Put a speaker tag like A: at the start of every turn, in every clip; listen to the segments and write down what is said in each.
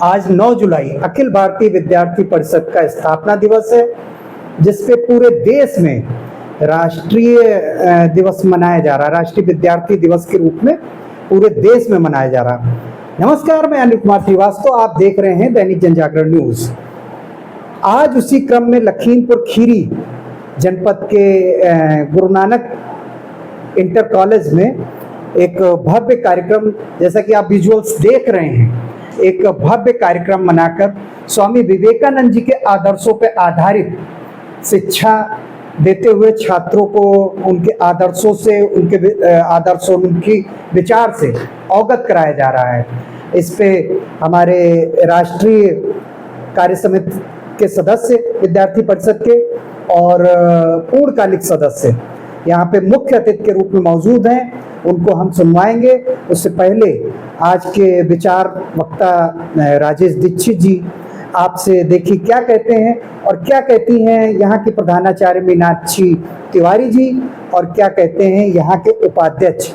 A: आज 9 जुलाई अखिल भारतीय विद्यार्थी परिषद का स्थापना दिवस है, जिसपे पूरे देश में राष्ट्रीय दिवस मनाया जा रहा है, राष्ट्रीय विद्यार्थी दिवस के रूप में पूरे देश में मनाया जा रहा है। नमस्कार, मैं अनिल कुमार श्रीवास्तव, आप देख रहे हैं दैनिक जनजागरण न्यूज। आज उसी क्रम में लखीमपुर खीरी जनपद के गुरु नानक इंटर कॉलेज में एक भव्य कार्यक्रम, जैसा कि आप विजुअल्स देख रहे हैं, एक भव्य कार्यक्रम मनाकर स्वामी विवेकानंद जी के आदर्शों पर आधारित शिक्षा देते हुए छात्रों को उनके आदर्शों से, उनकी विचार से अवगत कराया जा रहा है। इस पे हमारे राष्ट्रीय कार्य समिति के सदस्य, विद्यार्थी परिषद के और पूर्णकालिक सदस्य यहाँ पे मुख्य अतिथि के रूप में मौजूद हैं, उनको हम सुनवाएंगे। उससे पहले आज के विचार वक्ता राजेश दीक्षित जी आपसे देखिए क्या कहते हैं और क्या कहती हैं यहाँ की प्रधानाचार्य मीनाक्षी तिवारी जी और क्या कहते हैं यहाँ के उपाध्यक्ष।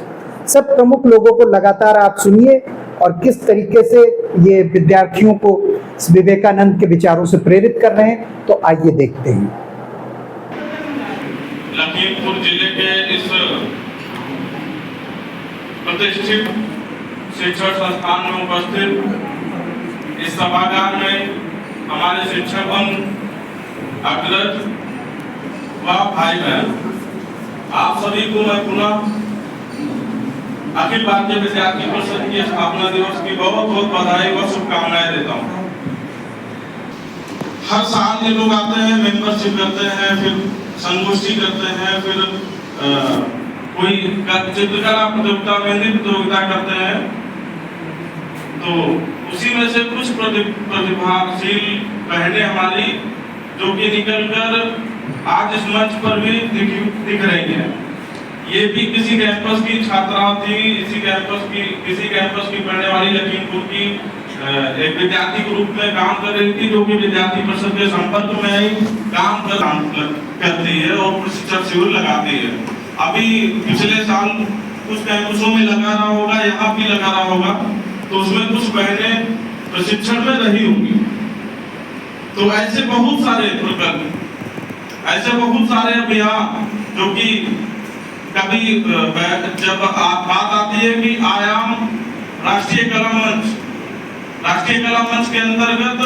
A: सब प्रमुख लोगों को लगातार आप सुनिए और किस तरीके से ये विद्यार्थियों को विवेकानंद के विचारों से प्रेरित कर रहे हैं, तो आइए देखते हैं।
B: लखीमपुर जिले के इस प्रतिष्ठित शिक्षण संस्थान में उपस्थित इस सभागार में हमारे शिक्षकगण, अग्रज व भाई बहन, आप सभी को मैं पुनः अखिल भारतीय विद्यार्थी परिषद की स्थापना दिवस की बहुत बहुत बधाई व शुभकामनाएं देता हूँ। हर साल ये लोग आते हैं, मेंबरशिप करते हैं, फिर संगोष्ठी करते हैं, फिर कोई चित्रकला प्रतियोगिता, मेहंदी प्रतियोगिता करते हैं। तो उसी में से कुछ प्रतिभाशील बहनें हमारी जो कि निकलकर आज इस मंच पर भी दिख रही हैं। ये भी किसी कैंपस की छात्राएं थी, किसी कैंपस की पढ़ने वाली लखीमपुर की एक विद्यार्थी के रूप में काम कर रही थी, जो कि विद्यार्थी परिषद के संपर्क में ही काम करती है और प्रशिक्षण शिविर लगाती है। अभी पिछले साल कुछ कैंपसों में लगा रहा होगा, यहाँ भी लगा रहा होगा, तो उसमें कुछ बहनें प्रशिक्षण में रही होंगी। तो ऐसे बहुत सारे प्रकल्प, ऐसे बहुत सारे अभियान जो कि कभी जब बात आती है कि आयाम राष्ट्रीय कला मंच के अंतर्गत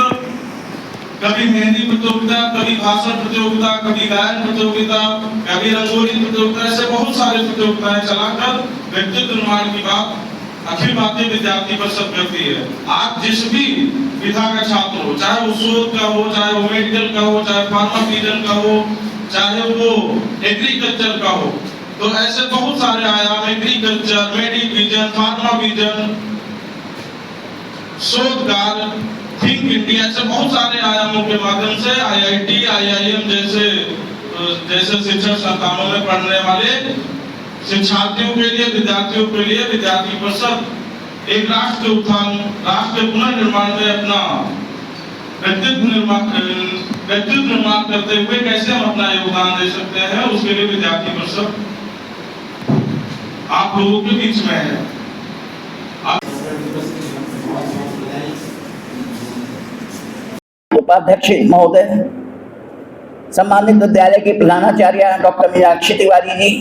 B: कभी मेहंदी प्रतियोगिता, कभी भाषण प्रतियोगिता, कभी गायन प्रतियोगिता, कभी रंगोली प्रतियोगिता, ऐसे बहुत सारे प्रतियोगिताएं चलाकर व्यक्तित्व निर्माण की बात अखिल भारतीय विद्यार्थी परिषद करती है। आज जिस भी विधा का छात्र हो, चाहे वो शोध का हो, चाहे वो मेडिकल का हो, चाहे फार्मा विजन का हो, चाहे वो एग्रीकल्चर का हो, तो ऐसे बहुत सारे आयाम, एग्रीकल्चर, मेडिविजन, फार्मा विजन, शोधकार, थिंक इंडिया, ऐसे बहुत सारे आयामों के माध्यम से IIT, IIM जैसे शिक्षण संस्थानों में पढ़ने वाले शिक्षार्थियों के लिए, विद्यार्थियों के लिए विद्यार्थी परिषद एक राष्ट्र के उत्थान, राष्ट्र के पुनर्निर्माण में अपना व्यक्तित्व निर्माण करते हुए कैसे हम अपना योगदान दे सकते हैं, उसके लिए विद्यार्थी परिषद आप लोगों के बीच में है।
C: उपाध्यक्ष महोदय, सम्मानित विद्यालय की प्रधानाचार्य डॉक्टर मीनाक्षी तिवारी जी,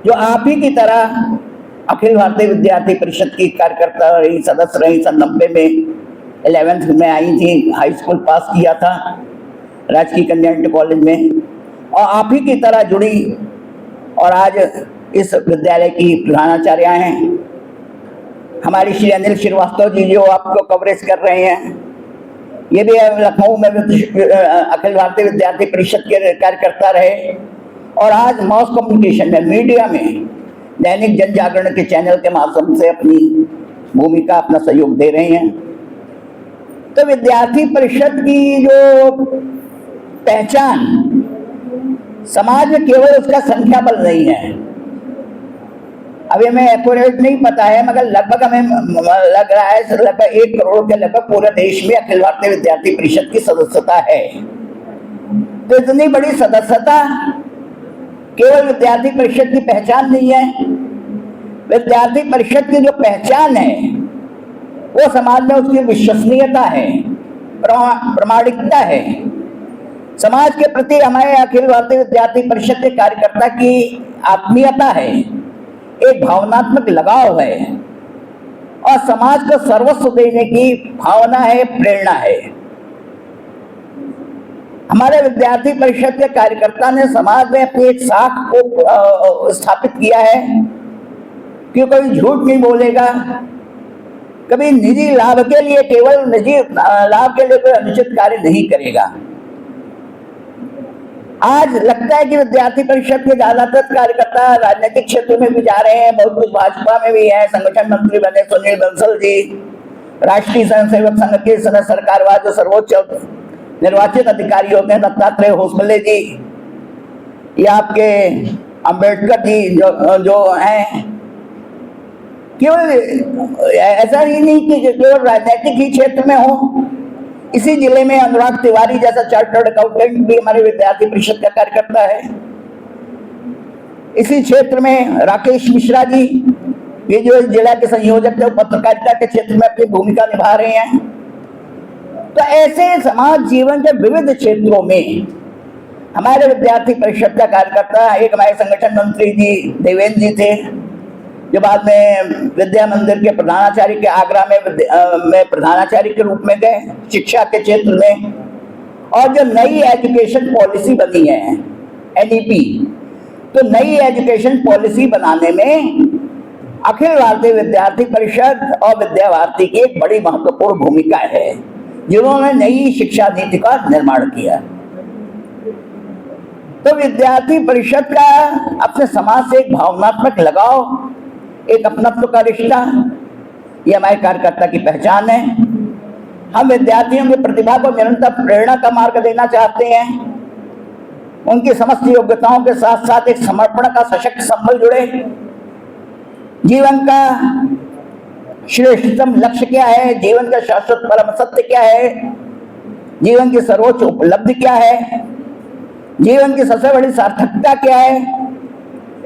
C: जो आप ही की तरह अखिल भारतीय विद्यार्थी परिषद की कार्यकर्ता रही, सदस्य रही, सन 90 में 11th में आई थी, हाई स्कूल पास किया था राजकीय कन्या इंटर कॉलेज में, और आप ही की तरह जुड़ी और आज इस विद्यालय की प्रधानाचार्य हैं हमारी श्री अनिल श्रीवास्तव जी, जो आपको कवरेज कर रहे हैं। ये भी लखनऊ में अखिल भारतीय विद्यार्थी परिषद के कार्यकर्ता रहे और आज मास कम्युनिकेशन में, मीडिया में, दैनिक जनजागरण के चैनल के माध्यम से अपनी भूमिका, अपना सहयोग दे रहे हैं। तो विद्यार्थी परिषद की जो पहचान समाज में केवल उसका संख्या बल नहीं है, अभी हमें एक्यूरेट नहीं पता है, मगर लगभग हमें लग रहा है लगभग 1 करोड़ के लगभग पूरे देश में अखिल भारतीय विद्यार्थी परिषद की सदस्यता है। तो इतनी बड़ी सदस्यता केवल विद्यार्थी परिषद की पहचान नहीं है। विद्यार्थी परिषद की जो पहचान है वो समाज में उसकी विश्वसनीयता है, प्रामाणिकता है। समाज के प्रति हमारे अखिल भारतीय विद्यार्थी परिषद के कार्यकर्ता की आत्मीयता है, एक भावनात्मक लगाव है और समाज को सर्वस्व देने की भावना है, प्रेरणा है। हमारे विद्यार्थी परिषद के कार्यकर्ता ने समाज में अपनी एक साख को स्थापित किया है कि कोई झूठ नहीं बोलेगा, कभी निजी लाभ के लिए, केवल निजी लाभ के लिए कोई अनुचित कार्य नहीं करेगा। आज लगता है कि विद्यार्थी परिषद के ज्यादातर कार्यकर्ता राजनीतिक क्षेत्र में भी जा रहे हैं, बहुत कुछ भाजपा में भी है। संगठन मंत्री बने सुनील बंसल जी, राष्ट्रीय स्वयंसेवक संघ के सदस्य सरकारवाद जो सर्वोच्च निर्वाचित अधिकारी होते हैं दत्तात्रेय होसबले जी, या आपके अंबेडकर जी जो हैं। केवल ऐसा ही नहीं कि केवल राजनीतिक ही क्षेत्र में हो, इसी जिले में अनुराग तिवारी जैसा चार्टर्ड अकाउंटेंट भी हमारे विद्यार्थी परिषद का कार्यकर्ता है। इसी क्षेत्र में राकेश मिश्रा जी, ये जो जिला के संयोजक है, पत्रकारिता के क्षेत्र में अपनी भूमिका निभा रहे हैं। तो ऐसे समाज जीवन के विविध क्षेत्रों में हमारे विद्यार्थी परिषद का कार्यकर्ता, एक हमारे संगठन मंत्री जी देवेंद्र जी थे, जो बाद में विद्या मंदिर के प्रधानाचार्य के आगरा में प्रधानाचार्य के रूप में गए शिक्षा के क्षेत्र में। और जो नई एजुकेशन पॉलिसी बनी है NEP, तो नई एजुकेशन पॉलिसी बनाने में अखिल भारतीय विद्यार्थी परिषद और विद्या भारती की एक बड़ी महत्वपूर्ण भूमिका है, जिन्होंने नई शिक्षा नीति का निर्माण किया। तो विद्यार्थी परिषद का अपने समाज से एक भावनात्मक लगाव, एक अपनत्व का रिश्ता, ये हमारे कार्यकर्ता की पहचान है। हम विद्यार्थियों की प्रतिभा को निरंतर प्रेरणा का मार्ग देना चाहते हैं। उनकी समस्त योग्यताओं के साथ साथ एक समर्पण का सशक्त संबल जुड़े। जीवन का श्रेष्ठतम लक्ष्य क्या है, जीवन का शाश्वत परम सत्य क्या है, जीवन की सर्वोच्च उपलब्धि क्या है, जीवन की सबसे बड़ी सार्थकता क्या है।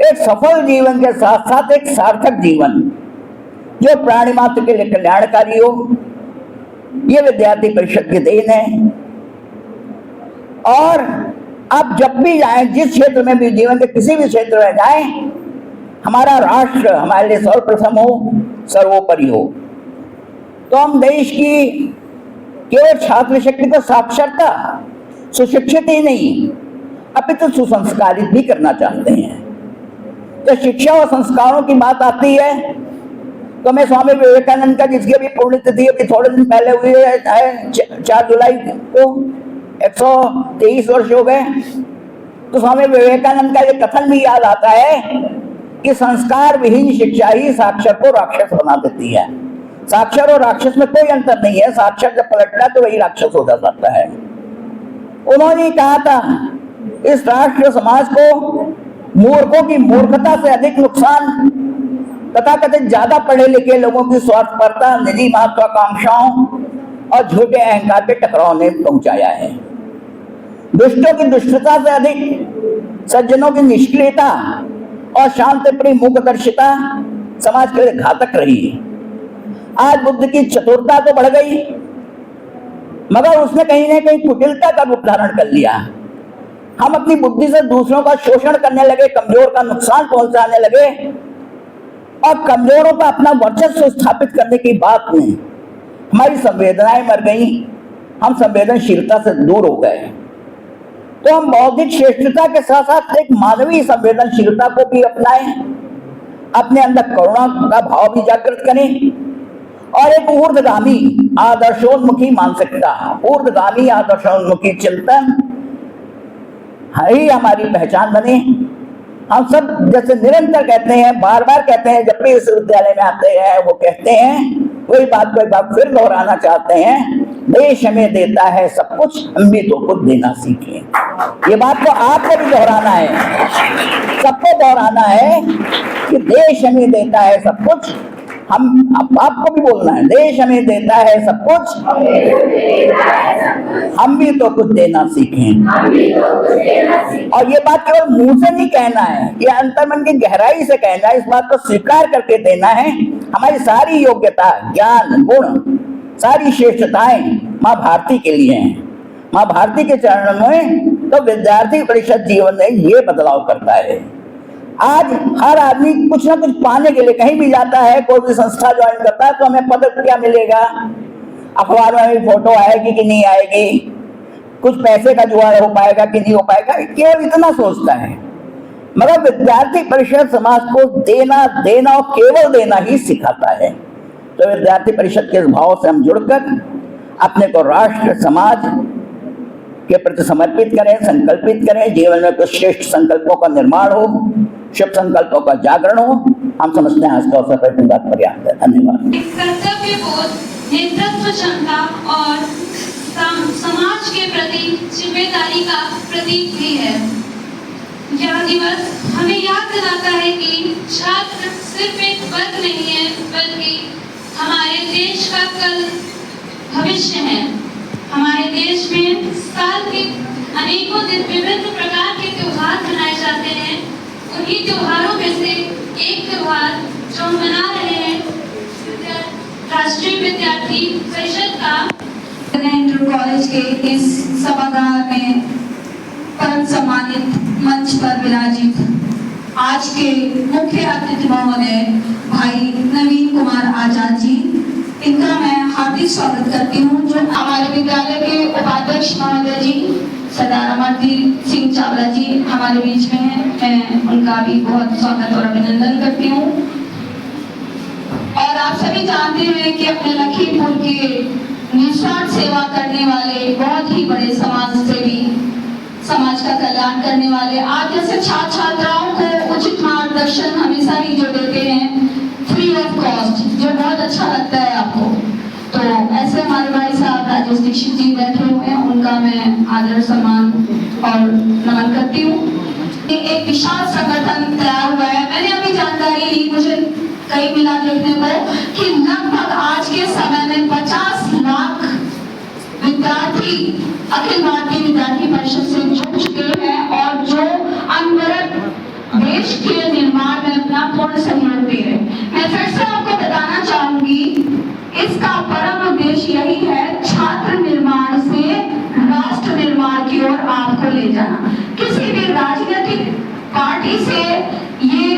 C: एक सफल जीवन के साथ साथ एक सार्थक जीवन जो प्राणी मात्र के लिए कल्याणकारी हो, ये विद्यार्थी परिषद की देन है। और आप जब भी जाएं, जिस क्षेत्र में भी, जीवन के किसी भी क्षेत्र में जाएं, हमारा राष्ट्र हमारे लिए सर्वप्रथम हो, सर्वोपरि हो। तो हम देश की केवल छात्र शक्ति को साक्षरता, सुशिक्षित ही नहीं अपितु सुसंस्कारित भी करना चाहते हैं। तो शिक्षा और संस्कारों की बात आती है तो मैं स्वामी विवेकानंद का, जिसकी अभी पुण्यतिथि अभी थोड़े दिन पहले हुई है 4 जुलाई को 123 वर्ष हो गए, तो स्वामी विवेकानंद का ये कथन भी याद आता है कि संस्कार विहीन शिक्षा ही साक्षर को राक्षस बना देती है। साक्षर और राक्षस में कोई अंतर नहीं है, साक्षर जब पलटता तो वही राक्षस हो जाता है। उन्होंने कहा था, इस राष्ट्र समाज को मूर्खों की मूर्खता से अधिक नुकसान तथा कथित ज्यादा पढ़े लिखे लोगों की स्वार्थपरता, निजी महत्वाकांक्षाओं और झूठे अहंकार के टकराव ने पहुंचाया है। दुष्टों की दुष्टता से अधिक सज्जनों की निष्क्रियता और शांतिप्रिय मूकदर्शिता समाज के लिए घातक रही। आज बुद्ध की चतुरता तो बढ़ गई, मगर उसने कहीं ना कहीं कुटिलता का रूप धारण कर लिया। हम अपनी बुद्धि से दूसरों का शोषण करने लगे, कमजोर का नुकसान पहुंचाने लगे और कमजोरों पर अपना वर्चस्व स्थापित करने की बात में हमारी संवेदनाएं मर गई, हम संवेदनशीलता से दूर हो गए। तो हम बौद्धिक श्रेष्ठता के साथ साथ एक मानवीय संवेदनशीलता को भी अपनाएं, अपने अंदर करुणा का भाव भी जागृत करें और एक ऊर्ध्वगामी आदर्शोन्मुखी मानसिकता, ऊर्ध्वगामी आदर्शोन्मुखी चिंतन ही हमारी पहचान बने। हम सब जैसे निरंतर कहते हैं, बार बार कहते हैं, जब भी इस विद्यालय में आते हैं वो कहते हैं, वही बात को एक बार फिर दोहराना चाहते हैं, देश हमें देता है सब कुछ, हम भी तो खुद देना सीखें। ये बात को आपको भी दोहराना है, सबको दोहराना है कि देश हमें देता है सब कुछ, हम आपको भी बोलना है, देश हमें देता है सब कुछ, हम भी तो कुछ देना सीखें। और ये बात केवल मुंह से नहीं कहना है, ये अंतर्मन की गहराई से कहना है, इस बात को स्वीकार करके देना है हमारी सारी योग्यता, ज्ञान, गुण, सारी श्रेष्ठताएं माँ भारती के लिए हैं। माँ भारती के चरणों में तो विद्यार्थी परिषद जीवन में ये बदलाव करता है। आज हर आदमी कुछ ना कुछ पाने के लिए कहीं भी जाता है, कोई भी संस्था ज्वाइन करता है तो हमें पदक क्या मिलेगा, अखबार में फोटो आएगी कि नहीं आएगी, कुछ पैसे का जुगाड़ हो पाएगा कि नहीं हो पाएगा, केवल इतना सोचता है। मगर विद्यार्थी परिषद समाज को देना देना और केवल देना ही सिखाता है। तो विद्यार्थी परिषद के भाव से हम जुड़कर अपने को राष्ट्र समाज के प्रति समर्पित करें, संकल्पित करें, जीवन में कुछ श्रेष्ठ संकल्पों का निर्माण हो, शुभ संकल्पों का जागरण हो। हम समझते हैं आज का अवसर पर बात पर्याप्त है। धन्यवाद।
D: कर्तव्य बोध, नेतृत्व क्षमता और समाज के प्रति जिम्मेदारी का प्रतीक भी है। यह दिवस हमें याद दिलाता है कि छात्र सिर्फ एक वर्ग नहीं है, बल्कि हमारे देश का कल भविष्य है। हमारे देश में साल के अनेकों दिन विभिन्न प्रकार के त्योहार मनाए जाते हैं। उन्हीं त्योहारों में से एक त्योहार जो हम मना रहे हैं, राष्ट्रीय विद्यार्थी परिषद का, इंटर कॉलेज के इस सभागार में परम सम्मानित मंच पर विराजित आज के मुख्य अतिथि महोदय भाई नवीन कुमार आजाद जी, इनका मैं हार्दिक स्वागत करती हूँ। जो हमारे विद्यालय के उपाध्यक्ष महोदय जी सरदार अमरजीत सिंह चावला जी हमारे बीच में हैं, मैं उनका भी बहुत स्वागत और अभिनंदन करती हूँ। और आप सभी जानते हैं कि अपने लखीमपुर के निस्वार्थ सेवा करने वाले बहुत ही बड़े समाज सेवी, समाज का कल्याण करने वाले, आप जैसे छात्र छात्राओं को उचित मार्गदर्शन हमेशा ही जो देते हैं फ्री ऑफ कॉस्ट, जो बहुत अच्छा लगता है आपको। तो ऐसे हमारे भाई साहब राजेश दीक्षित जी बैठे हुए हैं, उनका मैं आदर सम्मान और नमन करती हूँ। एक विशाल संगठन तैयार हुआ है। मैंने अभी जानकारी ली, मुझे कई मिला देखने को कि लगभग आज के समय में 50 लाख विद्यार्थी अखिल भारतीय विद्यार्थी परिषद से जुड़ चुके हैं और जो अनवरत देश के निर्माण में अपना पूर्ण सहयोग दे रहे हैं। मैं फिर से आपको बताना चाहूंगी, इसका परम उद्देश्य यही है, छात्र निर्माण से राष्ट्र निर्माण की ओर आपको ले जाना। किसी भी राजनीतिक पार्टी से ये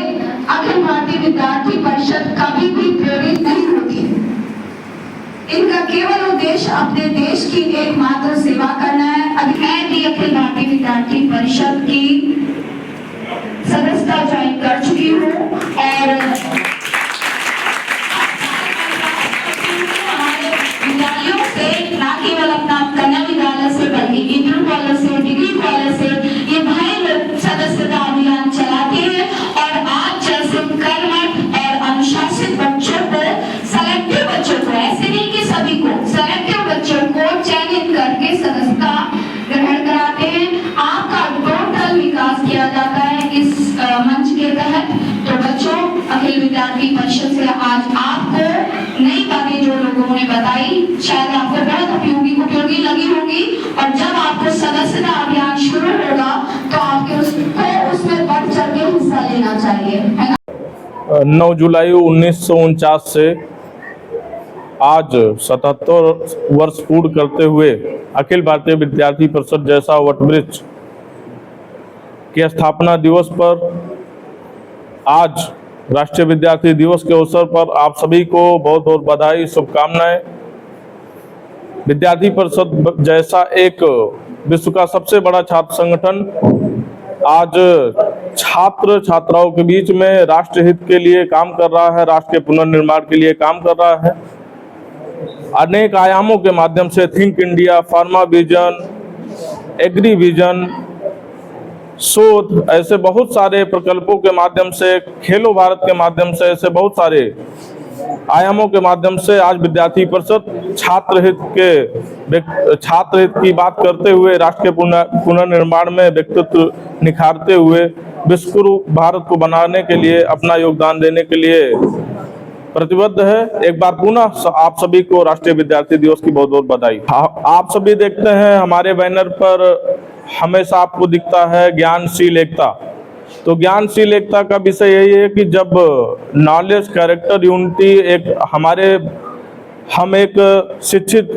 D: अखिल भारतीय विद्यार्थी परिषद कभी भी प्रेरित नहीं होती। इनका केवल उद्देश्य अपने देश की एकमात्र सेवा करना है। मैं भी अखिल भारतीय विद्यार्थी परिषद की सदस्यता ज्वाइन कर चुकी हूँ और हमारे विद्यालयों से न केवल अपना कन्या विद्यालय से बल्कि इंटर कॉलेज से, डिग्री कॉलेज से ये भाई लोग सदस्यता अभियान चलाते हैं। और आज जैसे कर्मठ और अनुशासित बच्चों को, सेलेक्टिव बच्चों को, ऐसे नहीं कि सभी को, सेलेक्टिव बच्चों को चयनित करके सदस्यता ग्रहण कराते हैं। आपका टोटल विकास किया जाता है इस मंच के तहत। तो बच्चों, अखिल विद्यार्थी परिषद से आज आपको नई बातें जो लोगों ने बताई शायद आपको बहुत उपयोगी लगी होगी। और जब आपको सदस्यता अभियान शुरू होगा तो आपके उसमें बढ़ चढ़ के हिस्सा लेना चाहिए, है ना।
E: 9 जुलाई 1949 से आज 77 वर्ष पूर्ण करते हुए अखिल भारतीय विद्यार्थी परिषद जैसा वटवृक्ष के स्थापना दिवस पर आज राष्ट्रीय विद्यार्थी दिवस के अवसर पर आप सभी को बहुत बहुत बधाई, शुभकामनाएं। विद्यार्थी परिषद जैसा एक विश्व का सबसे बड़ा छात्र संगठन आज छात्र छात्राओं के बीच में राष्ट्र हित के लिए काम कर रहा है, राष्ट्र के पुनर्निर्माण के लिए काम कर रहा है। अनेक आयामों के माध्यम से think India, pharma vision, agri vision, शोध, ऐसे बहुत सारे प्रकल्पों के माध्यम से, खेलो भारत के माध्यम से, ऐसे बहुत सारे आयामों के माध्यम से आज विद्यार्थी परिषद छात्र हित की बात करते हुए राष्ट्र के पुनर्निर्माण में व्यक्तित्व निखारते हुए विश्व भारत को बनाने के लिए अपना योगदान देने के लिए प्रतिबद्ध है। एक बार पुनः आप सभी को राष्ट्रीय विद्यार्थी दिवस की बहुत बहुत बधाई। आप सभी देखते हैं हमारे बैनर पर हमेशा आपको दिखता है ज्ञानशील एकता। तो ज्ञानशील एकता का विषय यही है कि जब नॉलेज कैरेक्टर यूनिटी हम एक शिक्षित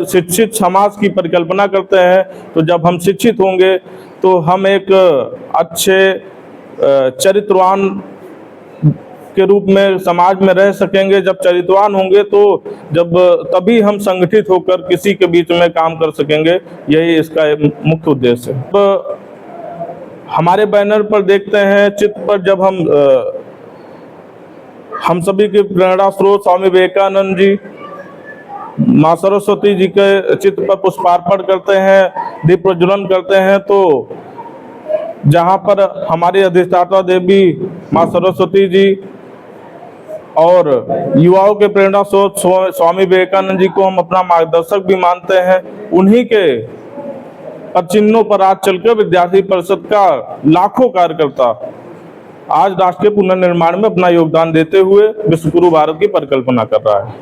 E: शिक्षित समाज की परिकल्पना करते हैं, तो जब हम शिक्षित होंगे तो हम एक अच्छे चरित्रवान के रूप में समाज में रह सकेंगे। जब चरित्रवान होंगे तो तभी हम संगठित होकर किसी के बीच में काम कर सकेंगे। यही इसका मुख्य उद्देश्य है। अब हमारे बैनर पर देखते हैं चित्र पर, जब हम सभी के प्रेरणा स्रोत स्वामी विवेकानंद जी, माँ सरस्वती जी के चित्र पर पुष्पार्पण करते हैं, दीप प्रज्वलन करते हैं, तो जहाँ पर हमारी अधिष्ठाता देवी माँ सरस्वती जी और युवाओं के प्रेरणा स्रोत स्वामी विवेकानंद जी को हम अपना मार्गदर्शक भी मानते हैं, उन्हीं के चिन्हों पर आज चलकर विद्यार्थी परिषद का लाखों कार्यकर्ता आज राष्ट्र के पुनर्निर्माण में अपना योगदान देते हुए विश्व गुरु भारत की परिकल्पना कर रहा है।